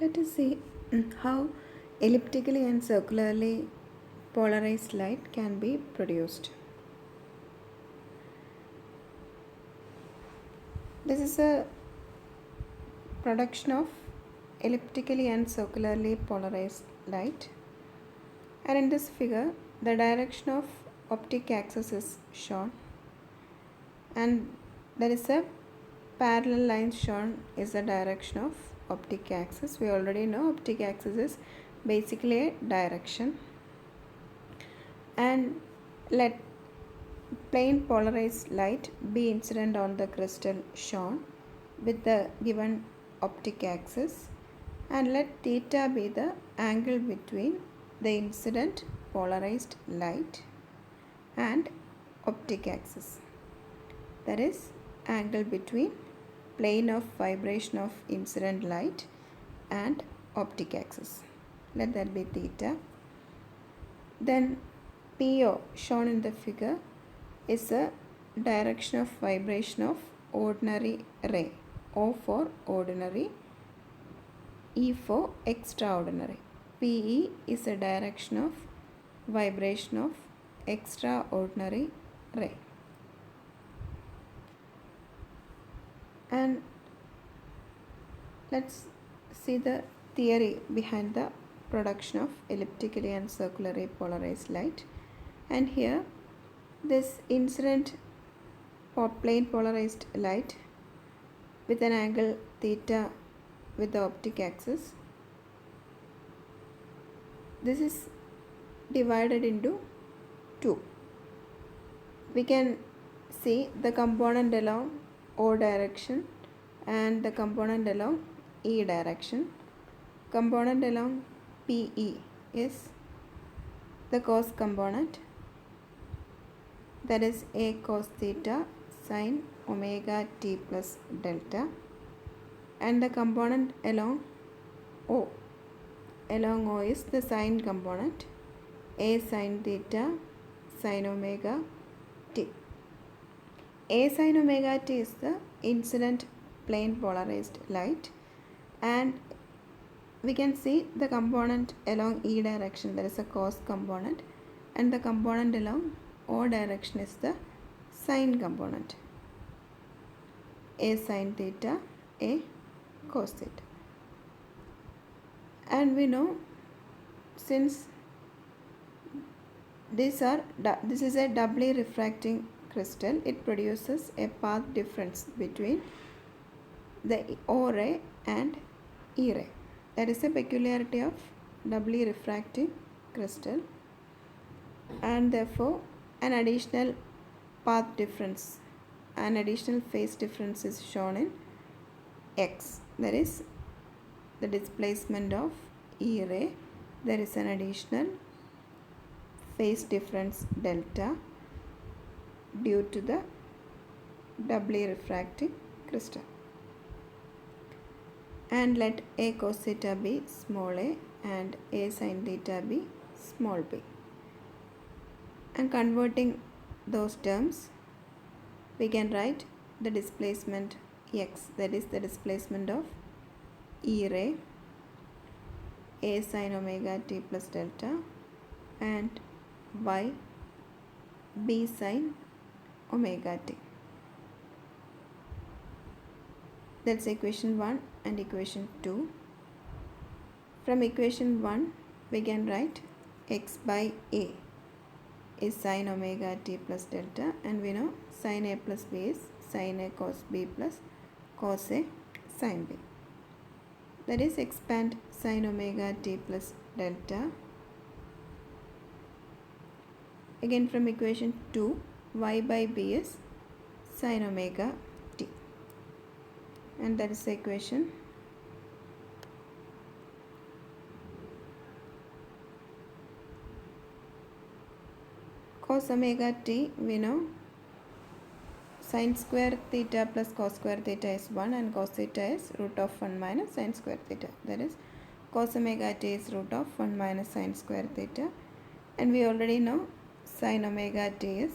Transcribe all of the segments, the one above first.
Let us see how elliptically and circularly polarized light can be produced. This is a production of elliptically and circularly polarized light, and in this figure the direction of optic axis is shown, and there is a parallel line shown is the direction of optic axis. We already know optic axis is basically a direction, and let plain polarized light be incident on the crystal shown with the given optic axis, and let theta be the angle between the incident polarized light and optic axis, that is angle between plane of vibration of incident light and optic axis. Let that be theta. Then PO shown in the figure is a direction of vibration of ordinary ray. O for ordinary, E for extraordinary. PE is a direction of vibration of extraordinary ray. And let's see the theory behind the production of elliptically and circularly polarized light. And here this incident plane polarized light with an angle theta with the optic axis, this is divided into two. We can see the component along O direction and the component along E direction. Component along PE is the cos component, that is A cos theta sin omega t plus delta, and the component along O is the sine component, A sin theta sin omega t. A sin omega t is the incident plane polarized light, and we can see the component along E direction, there is a cos component, and the component along O direction is the sine component, A sin theta, A cos theta. And we know, since this is a doubly refracting crystal, it produces a path difference between the O ray and E ray. That is a peculiarity of doubly refracting crystal, and therefore an additional path difference, an additional phase difference is shown in X, that is the displacement of E ray. There is an additional phase difference delta due to the doubly refracting crystal. And let A cos theta be small a and A sin theta be small b. And converting those terms, we can write the displacement x, that is the displacement of E ray, A sin omega t plus delta, and y b sin omega t. That's equation 1 and equation 2. From equation 1 we can write x by a is sin omega t plus delta, and we know sin a plus b is sin a cos b plus cos a sin b. That is, expand sin omega t plus delta. Again from equation 2, y by b is sin omega t, and that is the equation. Cos omega t, we know sin square theta plus cos square theta is 1, and cos theta is root of 1 minus sin square theta. That is, cos omega t is root of 1 minus sin square theta, and we already know sin omega t is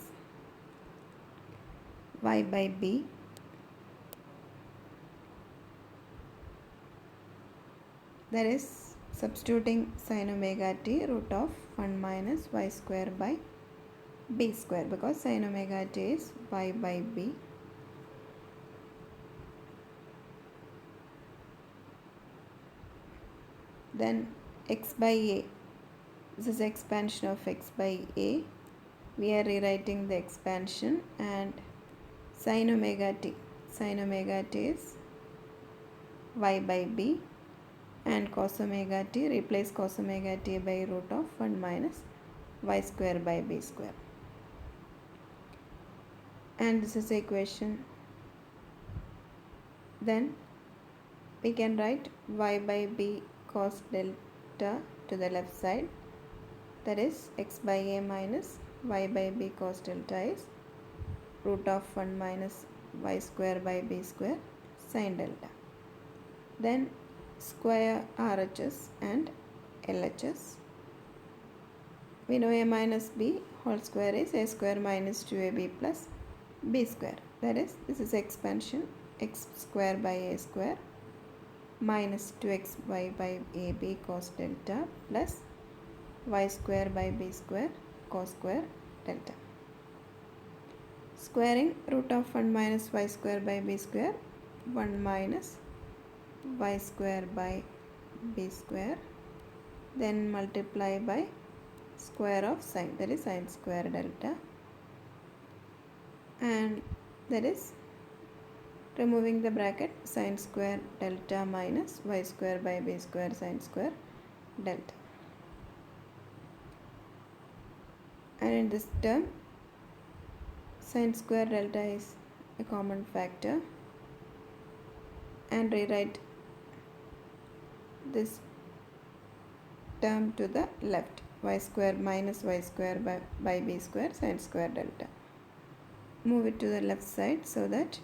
y by b. that is substituting sin omega t root of 1 minus y square by b square, because sin omega t is y by b. Then x by a, this is expansion of x by a. We are rewriting the expansion, and sin omega t is y by b, and cos omega t, replace cos omega t by root of 1 minus y square by b square, and this is the equation. Then we can write y by b cos delta to the left side, that is x by a minus y by b cos delta is root of 1 minus y square by b square sin delta. Then square RHS and LHS. We know a minus b whole square is a square minus 2ab plus b square, that is, this is expansion, x square by a square minus 2xy by ab cos delta plus y square by b square cos square delta. Squaring root of 1 minus y square by b square, 1 minus y square by b square, then multiply by square of sin, that is sin square delta, and that is removing the bracket, sin square delta minus y square by b square sin square delta. And in this term, sin square delta is a common factor, and rewrite this term to the left, y square minus y square by b square sin square delta. Move it to the left side so that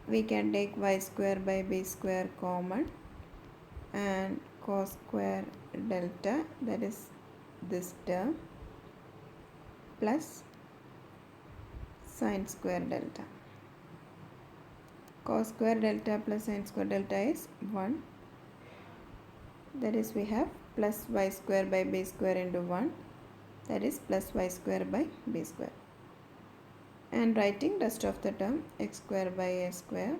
we can take y square by b square common, and cos square delta, that is this term, plus sin square delta. Cos square delta plus sin square delta is 1, that is we have plus y square by b square into 1, that is plus y square by b square, and writing rest of the term, x square by a square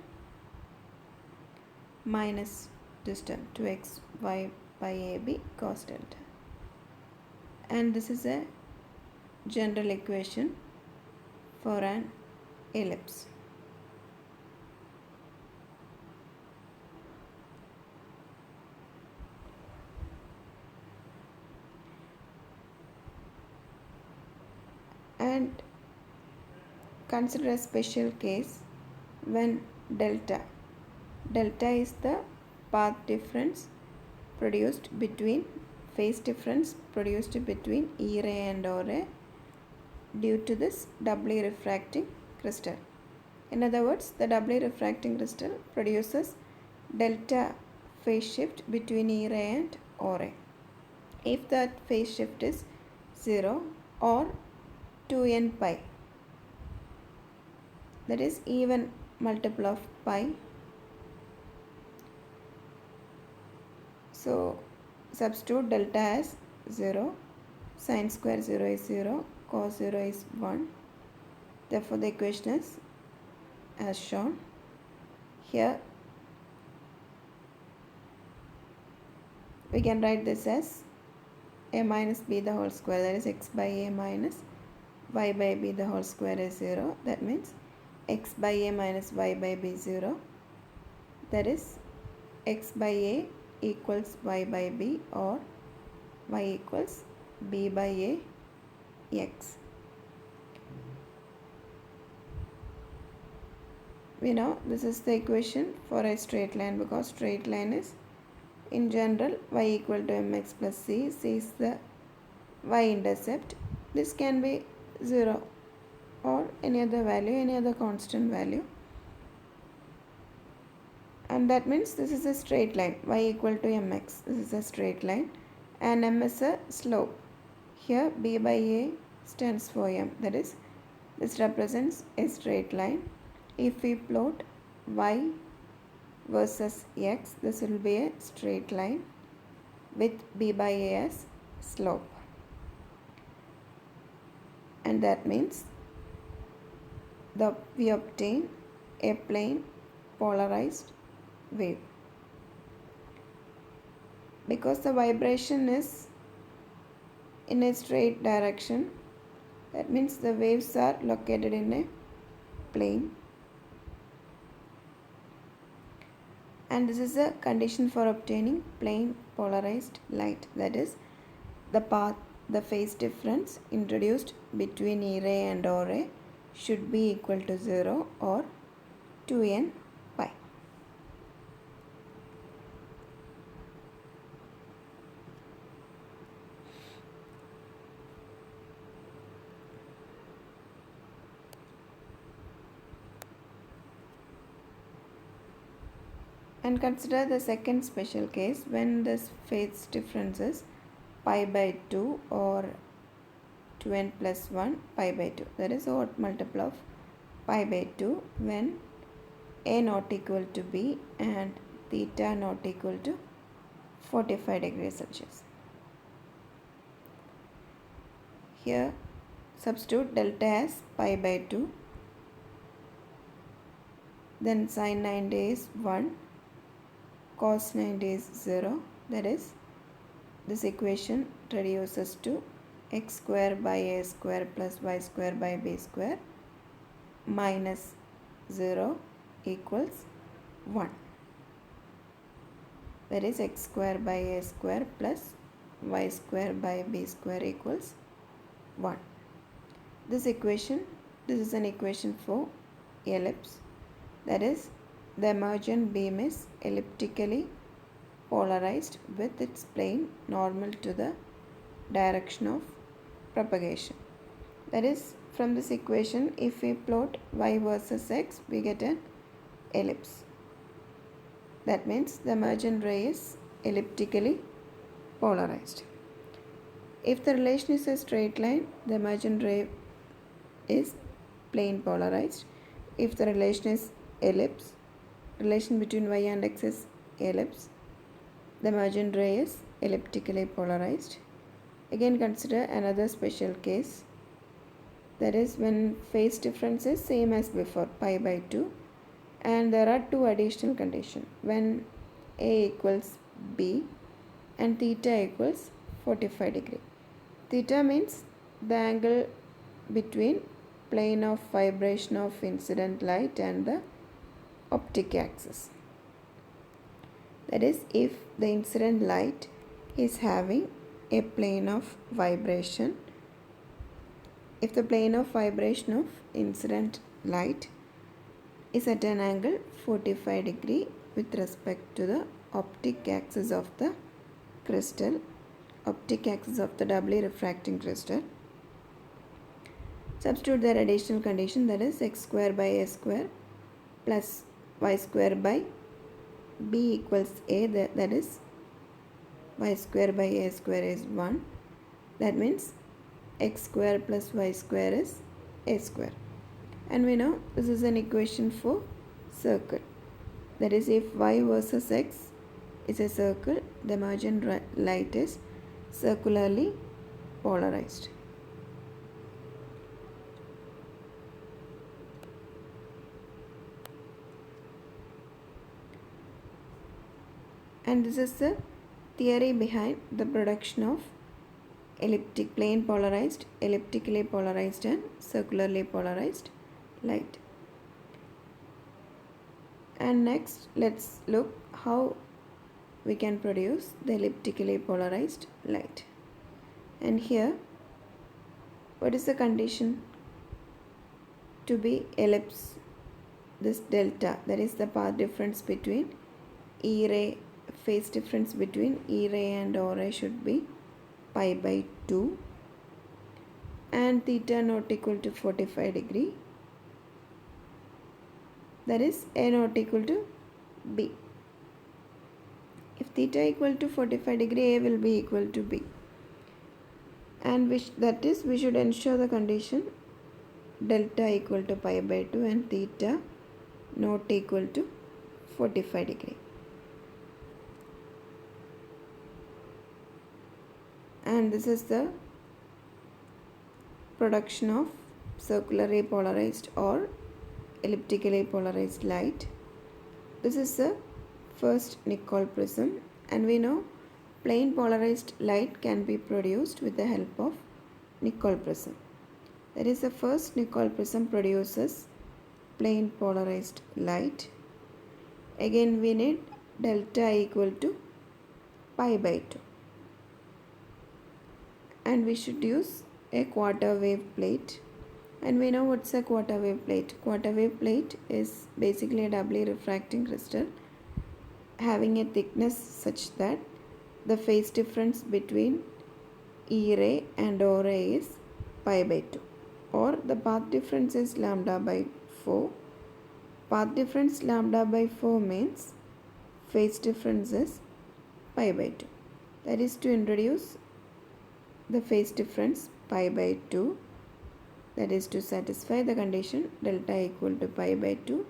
minus this term 2xy by ab cos delta, and this is a general equation for an ellipse. And consider a special case when delta is the path difference produced between, phase difference produced between E ray and O ray due to this doubly refracting crystal. In other words, the doubly refracting crystal produces delta phase shift between E ray and O ray. If that phase shift is 0 or 2n pi, that is even multiple of pi. So substitute delta as 0, sin square 0 is 0, cos 0 is 1. Therefore the equation is as shown here. We can write this as a minus b the whole square, that is x by a minus y by b the whole square is 0. That means x by a minus y by b 0, that is x by a equals y by b, or y equals b by a x. We know this is the equation for a straight line, because straight line is in general y equal to mx plus c. C is the y-intercept. This can be 0 or any other value, any other constant value, and that means this is a straight line, y equal to mx. This is a straight line, and m is a slope. Here b by a stands for m, that is this represents a straight line. If we plot y versus x, this will be a straight line with b by a as slope, and that means we obtain a plane polarized wave. Because the vibration is in a straight direction, that means the waves are located in a plane, and this is a condition for obtaining plane polarized light. That is, the phase difference introduced between E ray and O ray should be equal to 0 or 2n pi. And consider the second special case when this phase difference is pi by 2 or 2n plus 1 pi by 2. That is odd multiple of pi by 2 when a not equal to b and theta not equal to 45 degrees Celsius. Here substitute delta as pi by 2, then sin 90 is 1, cos 90 is 0. That is, this equation reduces to x square by a square plus y square by b square minus 0 equals 1. That is, x square by a square plus y square by b square equals 1. This is an equation for ellipse. That is, the emergent beam is elliptically polarized with its plane normal to the direction of propagation. That is, from this equation, if we plot y versus x, we get an ellipse. That means the emergent ray is elliptically polarized. If the relation is a straight line, the emergent ray is plane polarized. If the relation is ellipse, relation between y and x is ellipse, the emergent ray is elliptically polarized. Again, consider another special case, that is when phase difference is same as before, pi by 2, and there are two additional conditions, when a equals b and theta equals 45 degree. Theta means the angle between plane of vibration of incident light and the optic axis. That is, if the incident light is having a plane of vibration, if the plane of vibration of incident light is at an angle 45 degree with respect to the optic axis of the crystal, optic axis of the doubly refracting crystal, substitute their additional condition, that is x square by a square plus y square by b equals a, that is y square by a square is 1. That means x square plus y square is a square. And we know this is an equation for circle. That is, if y versus x is a circle, the emergent light is circularly polarized. And this is the theory behind the production of plane polarized, elliptically polarized and circularly polarized light. And next, let's look how we can produce the elliptically polarized light. And here, what is the condition to be ellipse? This delta, that is the path difference between E ray, phase difference between E ray and O ray should be pi by 2 and theta not equal to 45 degree. That is A not equal to B. If theta equal to 45 degree, A will be equal to B. And we should ensure the condition delta equal to pi by 2 and theta not equal to 45 degree. And this is the production of circularly polarized or elliptically polarized light. This is the first Nicol prism, and we know plain polarized light can be produced with the help of Nicol prism. That is, the first Nicol prism produces plain polarized light. Again we need delta equal to pi by 2, and we should use a quarter wave plate. And we know what's a quarter wave plate. Quarter wave plate is basically a doubly refracting crystal having a thickness such that the phase difference between E ray and O ray is pi by 2, or the path difference is lambda by 4. Path difference lambda by 4 means phase difference is pi by 2. That is, to introduce the phase difference pi by 2, that is to satisfy the condition delta equal to pi by 2,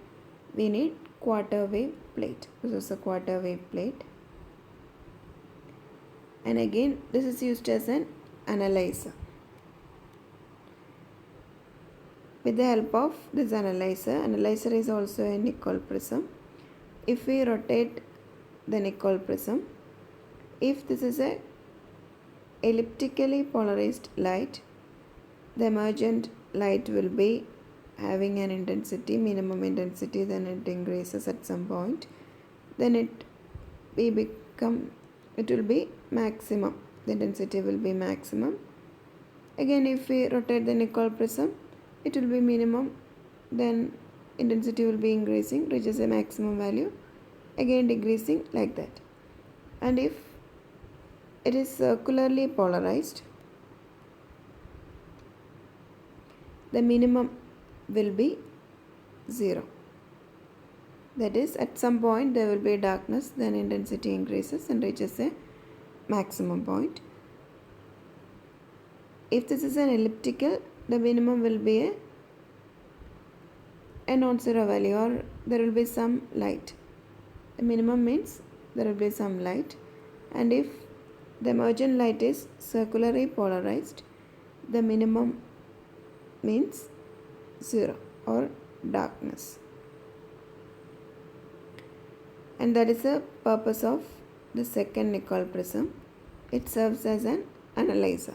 we need quarter wave plate. This is a quarter wave plate. And again this is used as an analyzer. With the help of this analyzer is also a Nicol prism. If we rotate the Nicol prism, if this is a elliptically polarized light, the emergent light will be having an intensity, minimum intensity, then it increases at some point, then it will be maximum, the intensity will be maximum. Again if we rotate the Nicol prism, it will be minimum, then intensity will be increasing, reaches a maximum value, again decreasing, like that. And if it is circularly polarized, the minimum will be 0. That is, at some point there will be darkness, then intensity increases and reaches a maximum point. If this is an elliptical, the minimum will be a non-zero value, or there will be some light. The minimum means there will be some light. And if the emergent light is circularly polarized, the minimum means 0 or darkness. And that is the purpose of the second Nicol prism. It serves as an analyzer.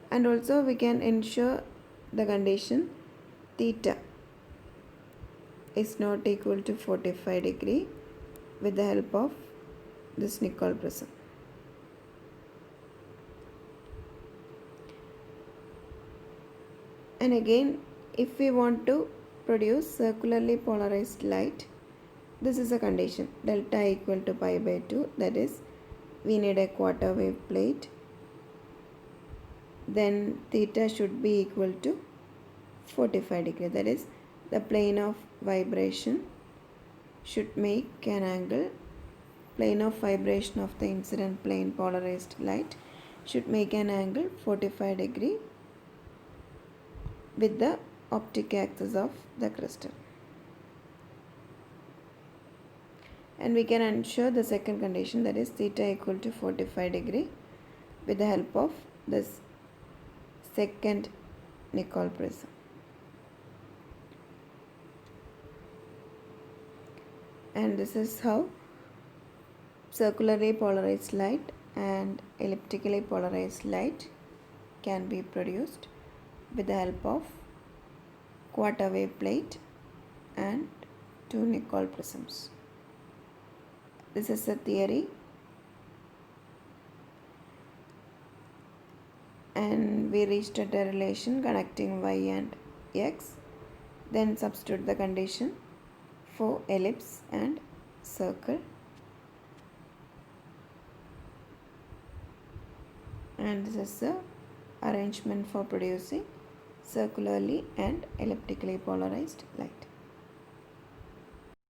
And also we can ensure the condition theta is not equal to 45 degree with the help of this Nicol prism. And again, if we want to produce circularly polarized light, this is a condition, delta equal to pi by 2, that is, we need a quarter wave plate, then theta should be equal to 45 degree, that is, the plane of vibration should make an angle, plane of vibration of the incident plane polarized light should make an angle 45 degree with the optic axis of the crystal. And we can ensure the second condition, that is theta equal to 45 degree with the help of this second Nicol prism. And this is how circularly polarized light and elliptically polarized light can be produced with the help of quarter wave plate and 2 Nicol prisms. This is a theory, and we reached at a relation connecting y and x, then substitute the condition for ellipse and circle, and this is the arrangement for producing circularly and elliptically polarized light.